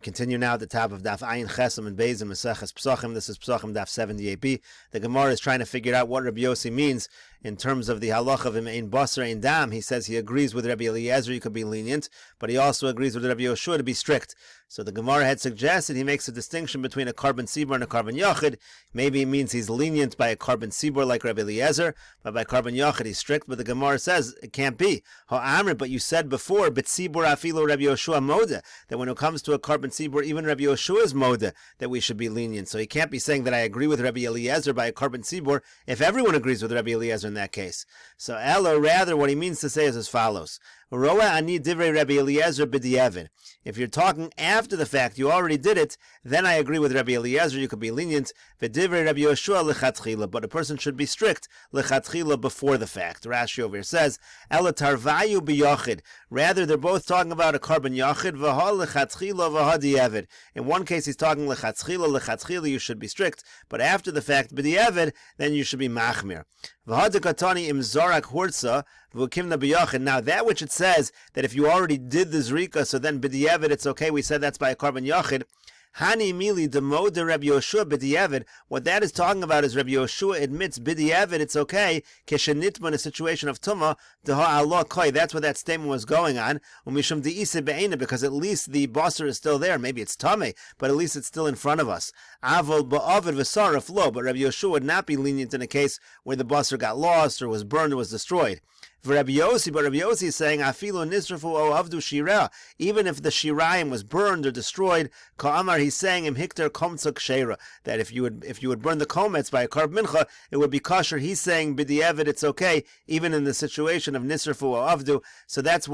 Continue now at the top of Daf Ayin Chesam and Beis and Maseches Psachim. This is Psachim Daf 78b. The Gemara is trying to figure out what Rabbi Yossi means in terms of the halacha of ein basar ein dam. He says he agrees with Rabbi Eliezer, you could be lenient, but he also agrees with Rabbi Yoshua to be strict. So the Gemara had suggested he makes a distinction between a carbon sibor and a carbon yachid. Maybe it means he's lenient by a carbon sibor like Rabbi Eliezer, but by carbon yachid he's strict. But the Gemara says it can't be. Ha'amr, but you said before, but sibor afilo Rabbi Yoshua moda, that when it comes to a carbon sibor, even Rabbi Yoshua's moda, that we should be lenient. So he can't be saying that I agree with Rabbi Eliezer by a carbon sibor if everyone agrees with Rabbi Eliezer in that case. So Ella, rather, what he means to say is as follows. Roa ani divrei Rabbi Eliezer b'diavad. If you're talking after the fact, you already did it, then I agree with Rabbi Eliezer, you could be lenient. V'divrei Rabbi Yoshua lechatchila, but a person should be strict lechatchila before the fact. Rashi over here says, Ela tarvayu b'yachid. Rather, they're both talking about a carbon yachid, v'ha lechatchila v'ha diavad. In one case, he's talking lechatchila, you should be strict, but after the fact, b'diavad, then you should be machmir. V'ha dekatani im zorak hurtza, v'ukimna b'yachid. Now, that which it says that if you already did the zrika, so then b'diavad, it's okay, we said that's by a carbon yachid. Hani mili demo de Rabbi Yoshua b'diavad. What that is talking about is Rabbi Yoshua admits b'diavad, it's okay. Keshenitma, in a situation of tuma, deha Allah koi. That's what that statement was going on. Umishum de'ise be'ena, because at least the basar is still there. Maybe it's tame, but at least it's still in front of us. Avol ba'avid v'saraf lo. But Rabbi Yoshua would not be lenient in a case where the basar got lost or was burned or was destroyed. For Rabbi Yossi, but Rabbi Yossi is saying, Afilu nisrafu o avdu shira, even if the shirayim was burned or destroyed, Ka'amar, he's saying, Im hikter komtzuk sheira, that if you would burn the komets by a karb mincha, it would be kosher. He's saying, b'di'evid, it's okay, even in the situation of nisrafu o avdu. So that's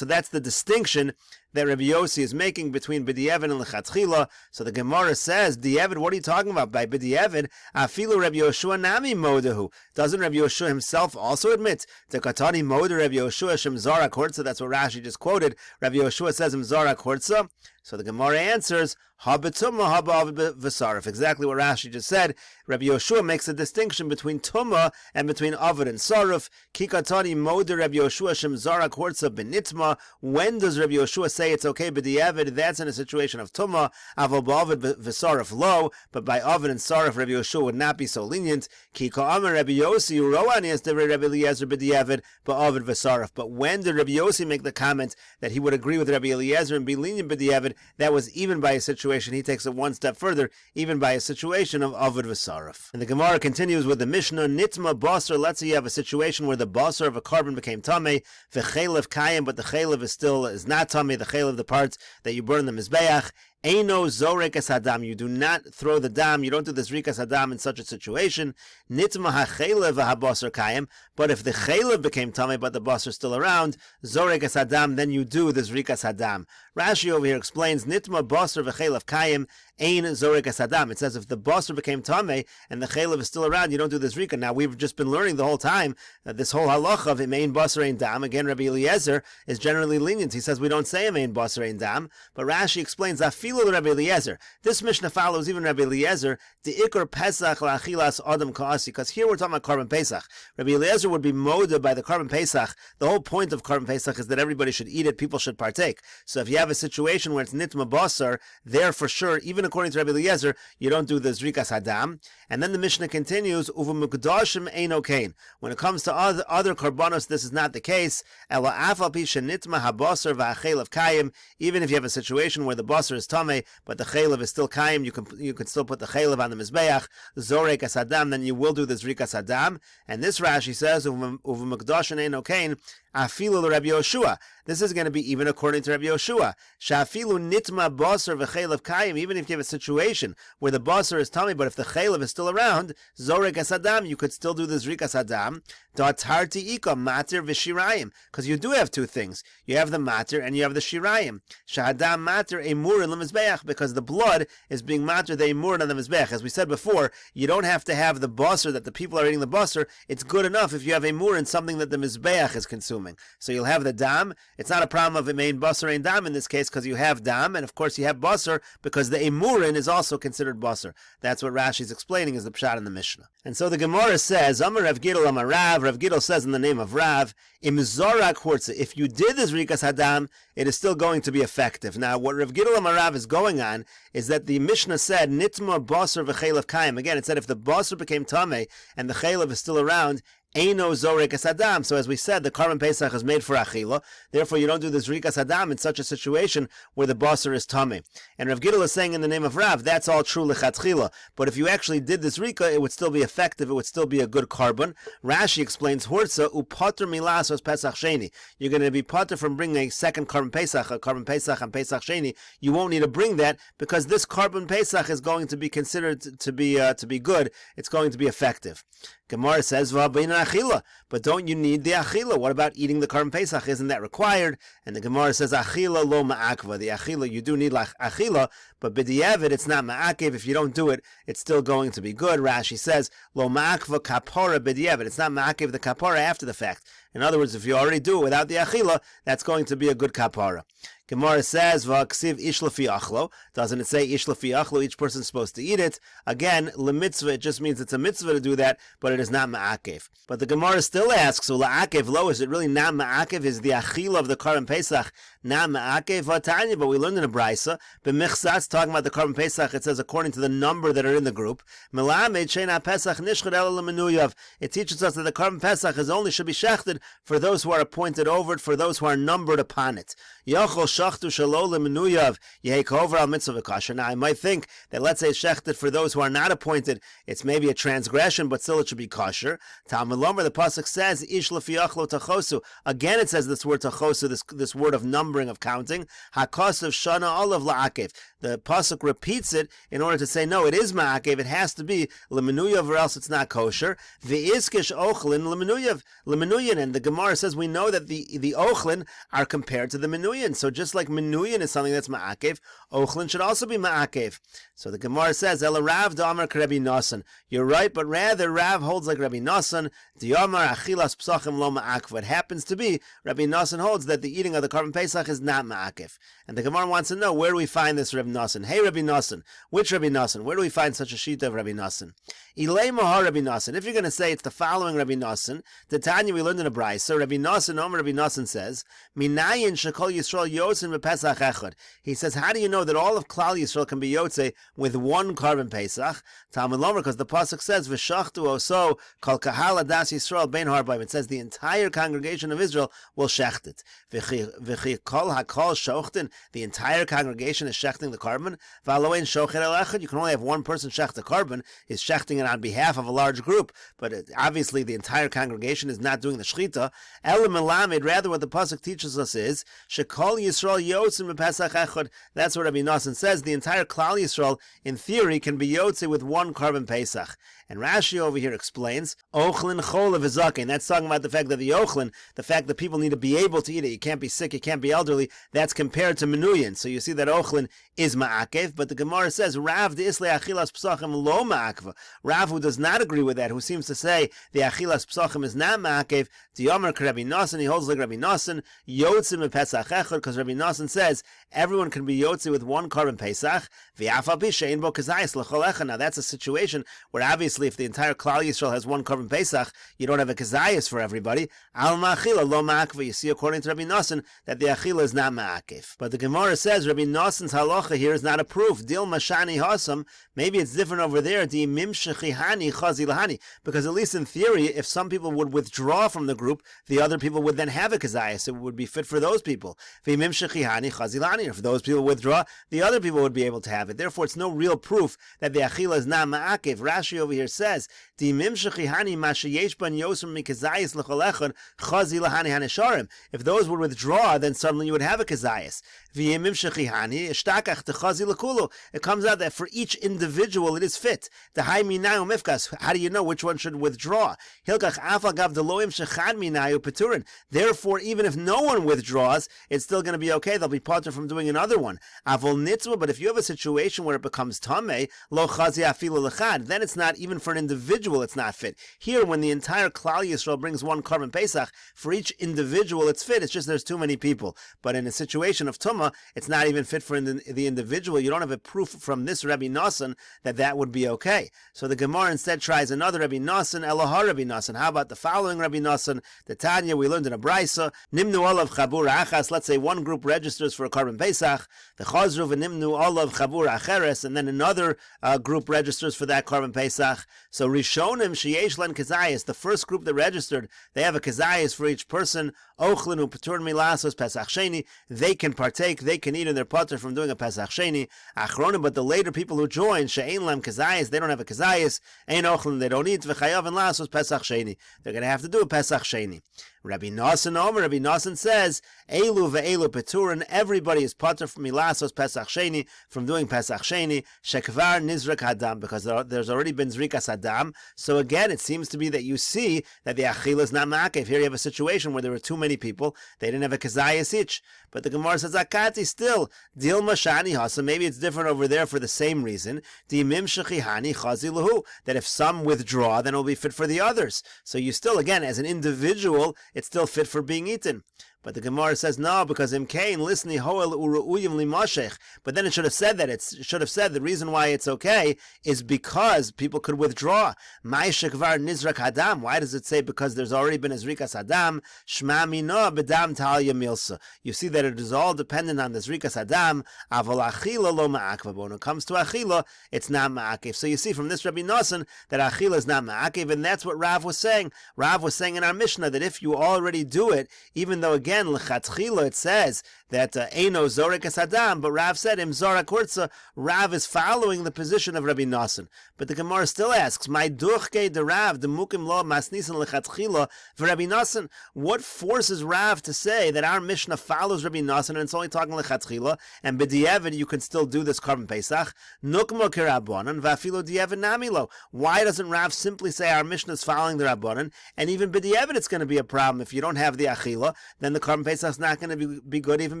the distinction that Rabbi Yossi is making between b'di'evid and lechatchila. So the Gemara says, di'evid, what are you talking about? By b'di'evid, afilu Rabbi Yoshua nami modahu. Doesn't Rabbi Yoshua himself also admit to katani moda Rabbi Yoshua shem zara kortza? That's what Rashi just quoted. Rabbi Yoshua says him zara kortza. So the Gemara answers, ha-b'tumma ha-b'avid v'sarif. Exactly what Rashi just said. Rabbi Yoshua makes a distinction between tumma and between avid and sarif. Kikatani moda Rabbi Yoshua shem zara kortza b'nitma. When does Rabbi Yoshua say it's okay b'di'evid? That's in a situation of tumma. Aval b'avid v'sarif lo. But by avid and sarif, Rabbi Yoshua would not be so lenient. Kika'amar Rabbi Yossi roani as Rabbi Eliezer b'di'evid b'avid v'sarif. But when did Rabbi Yossi make the comment that he would agree with Rabbi Eliezer and be lenient b'di'evid? That was even by a situation, he takes it one step further, even by a situation of Avid V'Saraf. And the Gemara continues with the Mishnah, Nitma Basar. Let's say you have a situation where the basar of a carbon became Tameh, V'chelev Kayim, but the chelev is not Tameh, the chelev, the parts that you burn in the Mizbeach. Eino zorek es hadam. You do not throw the dam. You don't do the zrikas hadam in such a situation. Nitma hachelev habasar kayim. But if the chelev became tamei, but the basar is still around, zorek es hadam, then you do the zrikas hadam. Rashi over here explains nitma basar v'chelev kayim ein zorek es hadam. It says if the basar became tamei and the chelev is still around, you don't do the zrika. Now we've just been learning the whole time that this whole halacha of ein basar ein dam. Again, Rabbi Eliezer is generally lenient. He says we don't say ein basar ein dam, but Rashi explains afil Rabbi Eliezer. This Mishnah follows even Rabbi Eliezer, the Iker Pesach la'achilas Adam Ka'asi, because here we're talking about Carbon Pesach. Rabbi Eliezer would be moda by the Carbon Pesach. The whole point of Carbon Pesach is that everybody should eat it, people should partake. So if you have a situation where it's Nitma Basar, there for sure, even according to Rabbi Eliezer, you don't do the Zrikas Hadam. And then the Mishnah continues, Uva Mukdashim Eino Kain. When it comes to other Karbanos, this is not the case. Ela Afal Pisha Nitma Habasar Va'achel Kayim. Even if you have a situation where the Basar is Tameh, but the chelev is still kaim, you can still put the chelev on the mizbeach, zorek asadam, then you will do the zrika asadam. And this Rashi says, uv mekdashin ein okain, afilu Rabbi Yoshua. This is going to be even according to Rabbi Yoshua. Shafilu nitma basar v'chelev kayim. Even if you have a situation where the basar is tummy, but if the chelev is still around, zorek asadam, you could still do the zrika asadam. Da'tarti ika matir v'shirayim, because you do have two things. You have the matir and you have the shirayim. Shahadam matir emur in the mizbeach, because the blood is being matir the emur on the mizbeach. As we said before, you don't have to have the basar that the people are eating the basar. It's good enough if you have emur in something that the mizbeach is consuming. So you'll have the dam It's not a problem of Imein Basar Ein Dam in this case because you have Dam, and of course you have Basar because the Emurin is also considered Basar. That's what Rashi is explaining is the Pshat in the Mishnah. And so the Gemara says, Amar Rav Gidol Amar Rav, Rav Gidol says in the name of Rav, Im Zorak Hortza, if you did this Rikas Hadam, it is still going to be effective. Now, what Rav Gidol Amar Rav is going on is that the Mishnah said, Nitma Basar v'chelav Kaim. Again, it said if the Basar became Tameh and the Chelav is still around, Eino Zorekas Hadam. So as we said, the Karban Pesach is made for Achila. Therefore, you don't do this Rikas Hadam in such a situation where the Basar is Tameh. And Rav Gidol is saying in the name of Rav, that's all true Lechatchila. But if you actually did this Rika, it would still be effective. It would still be a good carbon. Rashi explains, Hortza upater milasos Pesach Sheni. You're going to be pater from bringing a second Karban Pesach, a Karban Pesach and Pesach Sheni. You won't need to bring that because this Karban Pesach is going to be considered to be good. It's going to be effective. Gemara says, Achila, but don't you need the Achila? What about eating the Karban Pesach? Isn't that required? And the Gemara says, Achila lo ma'akva. The Achila, you do need Achila, but b'di'evet, it's not ma'akev. If you don't do it, it's still going to be good. Rashi says, lo ma'akva kapora b'di'evet. It's not ma'akev the kapora after the fact. In other words, if you already do it without the Achila, that's going to be a good kapara. Gemara says, "V'aksiv ish lefi achlo." Doesn't it say ish lefi achlo? Each person's supposed to eat it. Again, lemitzvah. It just means it's a mitzvah to do that, but it is not ma'akev. But the Gemara still asks, "So la'akev lo? Is it really not ma'akev? Is the achila of the Karban Pesach not ma'akev?" V'atanya, but we learned in a brayso, b'michsatz, talking about the Karban Pesach. It says according to the number that are in the group. Melamed sheina pesach nishchad ela lemenuyav. It teaches us that the Karban Pesach should be shechted for those who are appointed over it, for those who are numbered upon it. Yachol shachtu shelo lemenuyav yehekover al mitzvah v'kasher. Now I might think that let's say shechted for those who are not appointed, it's maybe a transgression, but still it should be kosher. Talmud Lomer, the pasuk says ish lefi achlo tachosu. Again, it says this word tachosu, this word of numbering, of counting. Hakosav shana olav la'akev. The pasuk repeats it in order to say no, it is ma'akev. It has to be lemenuyav, or else it's not kosher. V'izkish ochlin lemenuyan, and the Gemara says we know that the ochlin are compared to the menuyan. So just like menuyan is something that's ma'akev, ochlin should also be ma'akev. So the Gemara says, Ela Rav d'Amar k'Rebbi Nosson. You're right, but rather Rav holds like Rabbi Nosson. D'Amar achilas psachim lo ma'akev. It happens to be Rabbi Nosson holds that the eating of the Karban Pesach is not ma'akev. And the Gemara wants to know, where do we find this Rabbi Nosson? Hey Rabbi Nosson, which Rabbi Nosson? Where do we find such a shita of Rabbi Nosson? Ilay mahar Rabbi Nosson. If you're going to say it's the following Rabbi Nosson, the Tanya we learned in a brayso. So Rabbi Nosson, Rabbi Nosson says, Minayin shekol Yisrael yotzin v'Pesach echad. He says, how do you know that all of Klal Yisrael can be yotze with one Karban Pesach? Talmud Lomer, because the pasuk says, V'shachtu oso kol kahal adas Yisrael bein harbaim. It says the entire congregation of Israel will shecht it. V'chi kol hakol shochten. The entire congregation is shechting the carbon. V'aloin shochet el echad. You can only have one person shecht the carbon. Is shechting it on behalf of a large group, but obviously the entire congregation is not doing the shechita. Ela melamed. Rather, what the pasuk teaches us is shekol Yisrael yotzim b'Pesach echad. That's what Rabbi Nosson says. The entire Klal Yisrael, in theory, can be yotze with one Karban Pesach. And Rashi over here explains, Ochlin chol v'zaken. That's talking about the fact that the Ochlin, the fact that people need to be able to eat it. You can't be sick, you can't be elderly. That's compared to Menuyin. So you see that Ochlin is ma'akev, but the Gemara says, Rav de'isle achilas psachim lo ma'akva. Rav, who does not agree with that, who seems to say the achilas psachim is not ma'akev, Diyomer k'Rabbi Nosson, he holds like Rabbi Nosson, yotzim v'Pesach echad, because Rabbi Nosson says everyone can be yotzi with one Karban Pesach, v'afal pi she'ein bo kazayis l'chol echad. Now that's a situation where obviously if the entire Klal Yisrael has one Karban Pesach, you don't have a kazayis for everybody. Al ma'achila lo ma'akva. You see, according to Rabbi Nosson, that the achila is not ma'akev. But the Gemara says Rabbi Nosson's halacha here is not a proof. Dil mashani hasam. Maybe it's different over there. Di mimshechihani chazi lahani. Because at least in theory, if some people would withdraw from the group, the other people would then have a kazayis. It would be fit for those people. V'mimshechihani chazi lahani. If those people withdraw, the other people would be able to have it. Therefore, it's no real proof that the achila is not ma'akev. Rashi over here says, Di mimshechihani mashayesh ban yosem mikazayis l'chol echad chazi lahani hanesharim. If those would withdraw, then suddenly you would have a kazayis. V'mimshechihani ishtakach techazi l'kulo. It comes out that for each individual it is fit. The high minayu mifkas. How do you know which one should withdraw? Hilkach afal gav deloim shechad minayu peturin. Therefore, even if no one withdraws, it it's still going to be okay. They'll be parted from doing another one. Avol nitzvah, but if you have a situation where it becomes tameh, lo chazi afilu lechad, then it's not, even for an individual, it's not fit. Here, when the entire Klal Yisrael brings one Korban Pesach, for each individual it's fit, it's just there's too many people. But in a situation of tumah, it's not even fit for the individual. You don't have a proof from this Rabbi Nosson that would be okay. So the Gemara instead tries another Rabbi Nosson, Elohar Rabbi Nosson. How about the following Rabbi Nosson? The Tanya, we learned in a Braisa, Nimnu olav chabur achas, let's say one group registers for a Korban Pesach, the Chazru v'nimnu olav chabur acheres, and then another group registers for that Korban Pesach. So Rishonim sheyesh len kazayis, the first group that registered, they have a kazayis for each person, ochlinu patur milasos Pesach Sheni, they can partake, they can eat in their patur from doing a Pesach Sheni. Achronim, but the later people who join, she'ein lem kazayis, they don't have a kazayis, ein ochlin, they don't eat, v'chayav and lasos Pesach Sheni, they're going to have to do a Pesach Sheni. Rabbi Nosson says, Elu ve'elu peturin, everybody is patur from milasos Pesach Sheni, from doing Pesach Sheni, shekvar nizrak hadam, because there's already been zrikas hadam. So again, it seems to be that you see that the achila is not ma'akev. Here you have a situation where there were too many people, they didn't have a kazayas each. But the Gemara says, akati still, dilma shani hasa, maybe it's different over there for the same reason, dimim shechihani chazi lahu, that if some withdraw, then it'll be fit for the others. So you still, again, as an individual, it's still fit for being eaten. But the Gemara says no, because imkain lisni hoel uruuyim limashech. But then it should have said that. It should have said the reason why it's okay is because people could withdraw. Mai shekvar nizrak hadam. Why does it say because there's already been a zrikas hadam? Shma mina bedam talya milsa. You see that it is all dependent on the zrikas hadam. Aval achila lo ma'akev. When it comes to achila, it's not ma'akev. So you see from this Rabbi Nosson that achila is not ma'akev, and that's what Rav was saying. Rav was saying in our Mishnah that if you already do it, even though again l'chatchila it says that eino zorek es adam, but Rav said im zorak kurza. Rav is following the position of Rabbi Nosson. But the Gemara still asks, my durchke de Rav de mukim lo masnisan l'chatchila for Rabbi Nosson. What forces Rav to say that our Mishnah follows Rabbi Nosson and it's only talking l'chatchila, and b'diavad you can still do this Korban Pesach? Nukmo kirabonan va'afilo diavad namilo. Why doesn't Rav simply say our Mishnah is following the Rabbanan, and even b'diavad it's going to be a problem if you don't have the achila, then the Korban Pesach is not going to be good even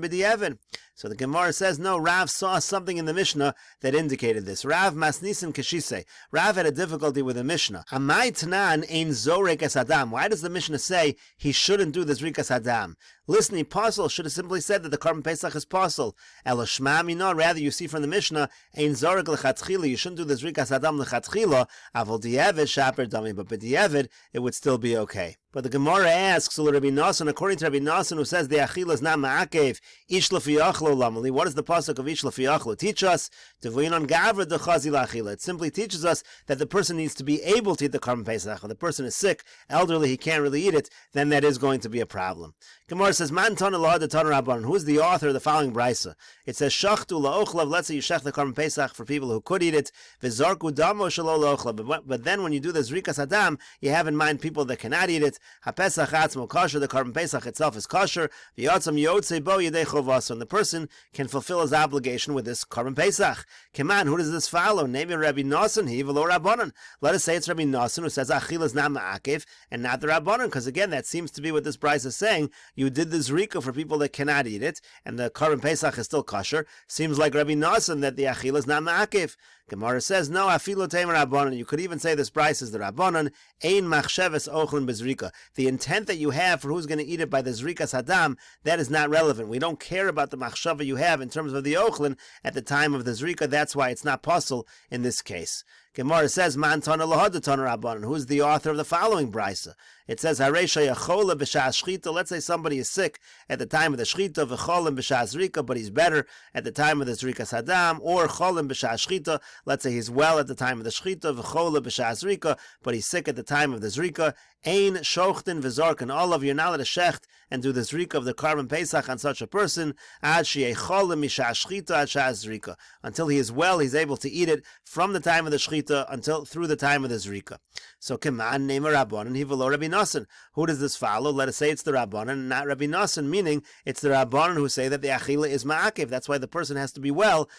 b'diavad. So the Gemara says, no, Rav saw something in the Mishnah that indicated this. Rav masnisim kashise. Rav had a difficulty with the Mishnah. Amai tanan ein zorek es adam. Why does the Mishnah say he shouldn't do the zrikas adam? Listening, Pasul should have simply said that the Korban Pesach is Pasul. Elashma mina, rather you see from the Mishnah, ein zorek lechatchila, you shouldn't do the zrikas adam lechatchila, avol diavad shaper dami, but b'diavad it would still be okay. But the Gemara asks, Rabbi Nosson, according to Rabbi Nosson, who says the achila is not ma'akev, ish l'fiyachlo lamali, what does the pasuk of ish l'fiyachlo teach us? Tevuinon gavra dechazi la'achila. It simply teaches us that the person needs to be able to eat the Korban Pesach. When the person is sick, elderly, he can't really eat it, then that is going to be a problem. Gemara says, Man tana la de tana rabban. Who is the author of the following brisa? It says, Shachtu la'ochlav. Let's say you shech the Korban Pesach for people who could eat it. V'zarku damo shelo la'ochlav. But then when you do the zrikas adam, you have in mind people that cannot eat it. HaPesach atzmo kosher. The Korban Pesach itself is kosher. V'yatzam yotzei bo yedei chovas. And the person can fulfill his obligation with this Korban Pesach. Keman, who does this follow? Name it Rabbi Nosson. He v'lo rabbanon. Let us say it's Rabbi Nosson who says achila is not ma'akev and not the rabbanon, because again that seems to be what this brisa is saying. You did the zrika for people that cannot eat it, and the Korban Pesach is still kosher. Seems like Rabbi Nosson that the achila is not ma'akev. Gemara says, no, afilo temer rabbanon. You could even say this brisa is the rabbanon. Ein machsheves ochlin bezrika. The intent that you have for who's going to eat it by the zrikas hadam, that is not relevant. We don't care about the machshava you have in terms of the ochlin at the time of the zrika. That's why it's not possible in this case. Gemara says, Man tana lahad tana rabbanon. Who's the author of the following brisa? It says, Haresha yachola b'shas shchita. Let's say somebody is sick at the time of the shchita, v'cholim b'shas zrika, but he's better at the time of the zrikas hadam, or cholim b'shas shchita. Let's say he's well at the time of the shchita, v'chola b'shas zrika, but he's sick at the time of the zrika. Ein shochtin v'zarkin olav. You're not allowed to shecht and do the zrika of the Korban Pesach on such a person ad sheyecholim mishas shchita ad shas zrika. Until he is well, he's able to eat it from the time of the shchita until through the time of the zrika. So keman name a rabbanon he v'lo Rabbi Nosson. Who does this follow? Let us say it's the rabbanon, not Rabbi Nosson, meaning it's the rabbanon who say that the achila is ma'akev. That's why the person has to be well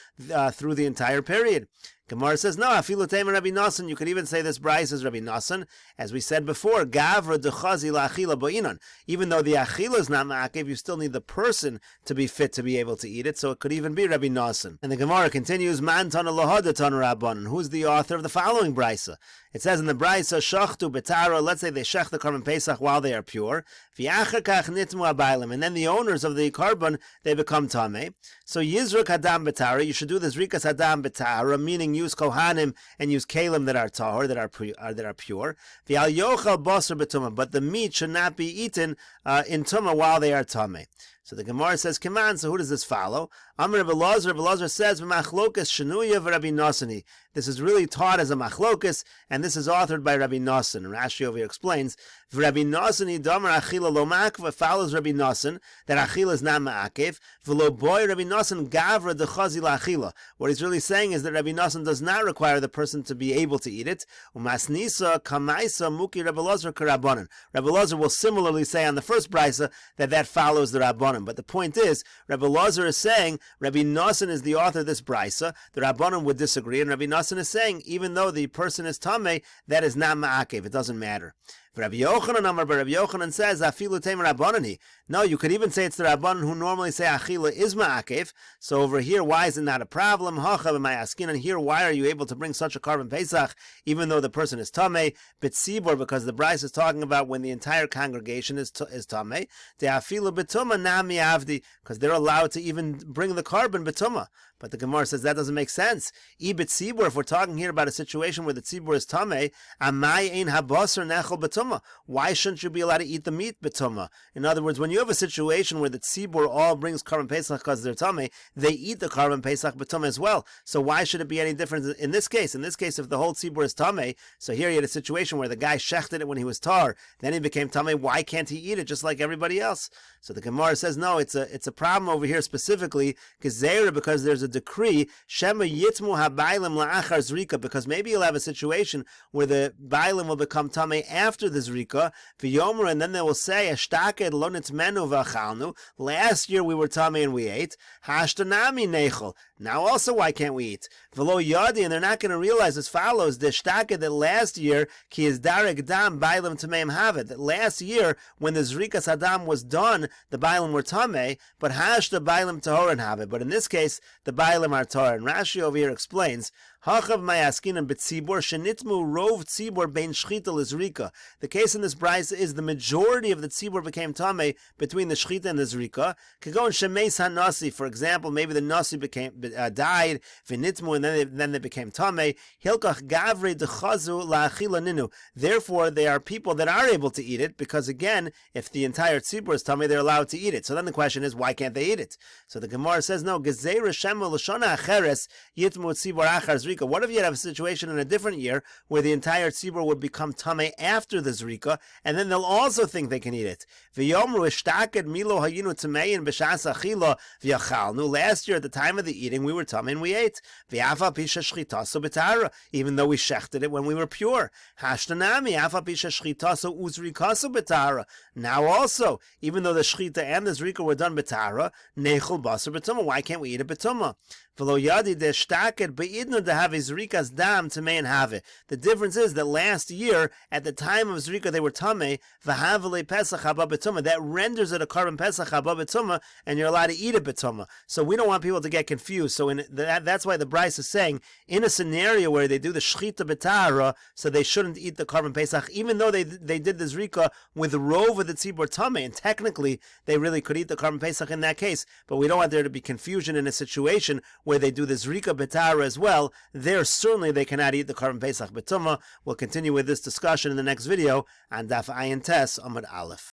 through the entire period. Gemara says, no, afilu tema Rabbi Nosson. You could even say this brayso is Rabbi Nosson. As we said before, gavra dechazi la'achila bo'inon. Even though the achila is not ma'akev, you still need the person to be fit to be able to eat it, so it could even be Rabbi Nosson. And the Gemara continues, man tana lohada tana rabbanon. Who's the author of the following brayso? It says in the brayso, shachtu betara, let's say they shech the korban pesach while they are pure, v'achar kach nitmu abaylim, and then the owners of the korban, they become tameh. So yizruk hadam betara, you should do this rikas hadam betara, meaning use kohanim and use kalim that are tahor, that are pure. V'al yochal basar betuma, but the meat should not be eaten in tumah while they are tameh. So the Gemara says, come on, so who does this follow? Amar Rabbi Elazar says, v'machlokas shenuya v'Rabbi Nosson. This is really taught as a machlokas, and this is authored by Rabbi Nosson. Rashi over here explains, v'Rabbi Nosson damar achila lo ma'akev, follows Rabbi Nosson, that achila is not ma'akev, v'lo boy Rabbi Nosson gavra dechazi la'achila. What he's really saying is that Rabbi Nosson does not require the person to be able to eat it. Umasnisa kamaisa muki Rabbi Elazar karabanan. Rabbi Elazar will similarly say on the first brisa that follows the Rabbanan. But the point is, Rabbi Elazar is saying, Rabbi Nosson is the author of this brisa. The Rabbanan would disagree, and Rabbi Nosson is saying, even though the person is tameh, that is not ma'akev. It doesn't matter. Rabbi Yochanan says, afilu teim rabbanani. No, you could even say it's the Rabbanan who normally say achila is ma'akev. So over here, why is it not a problem? Hacha b'mayaskin, and here, why are you able to bring such a korban pesach, even though the person is tameh? B'tzibor, because the brayso is talking about when the entire congregation is tameh. De afilu b'tumah nami avdi, because they're allowed to even bring the korban b'tumah. But the Gemara says that doesn't make sense. Tzibur, if we're talking here about a situation where the tzibur is tameh, amai ein habasar nechel b'tumah. Why shouldn't you be allowed to eat the meat b'tumah? In other words, when you have a situation where the tzibur all brings korban pesach because they're tameh, they eat the korban pesach b'tumah as well. So why should it be any different in this case? In this case, if the whole tzibur is tameh, so here you had a situation where the guy shechted it when he was tar, then he became tameh. Why can't he eat it just like everybody else? So the Gemara says no. It's a problem over here specifically because there's a decree shema yitmu habaylim la'achar zrika, because maybe you'll have a situation where the baylim will become tameh after the zrika v'yomer, and then they will say ashtaked lo nitzmenu v'achalnu. Last year we were tameh and we ate. Hashtanami nechol. Now also why can't we eat? V'lo yadi, and they're not going to realize as follows: the shtaked, that last year ki is darek dam baylim tameim havet. That last year when the zrikas hadam was done, the baylim were tameh, but hashta baylim tahorin havet. But in this case, the baylim are tahor. And Rashi over here explains, Hachav mayaskinan b'tzibur shenitmu rov tzibur bein shchita l'zrika. The case in this brayso is the majority of the tzibur became tameh between the shchita and the zrika. Kagon shemeis hanasi, for example, maybe the nasi died v'nitmu, and then they became tameh. Hilkach gavre dechazu la'achila ninu. Therefore, they are people that are able to eat it, because again, if the entire tzibur is tameh, they're allowed to eat it. So then the question is, why can't they eat it? So the Gemara says, no, gezeira shemu l'shana acheres yitmu tzibur achar zrika. What if you have a situation in a different year where the entire tzibur would become tameh after the zrika, and then they'll also think they can eat it? V'yomru ishtaked milo hayinu tamein b'shas achila v'yachalnu. Last year at the time of the eating we were tameh and we ate. V'afa pisha shchitaso b'tara, even though we shechted it when we were pure. Hashtanami afa pisha shchitaso uzrikaso b'tara. Now also, even though the shchita and the zrika were done b'tara, nechol basar b'tumah. Why can't we eat it b'tumah? V'lo yadi de shtaked be'idnu de have zrikas dam tamei and have. The difference is that last year at the time of zrika they were tamei v'havale pesach haba b'tumah. That renders it a korban pesach haba b'tumah, and you're allowed to eat it b'tumah. So we don't want people to get confused. So that's why the brayso is saying in a scenario where they do the shchita b'tara, so they shouldn't eat the korban pesach, even though they did the zrika with the rov of the tzibur tamei, and technically they really could eat the korban pesach in that case. But we don't want there to be confusion in a situation where they do the zrika b'tara as well. There certainly they cannot eat the korban pesach b'tumah. We'll continue with this discussion in the next video on Daf Ayin Tes Amud Aleph.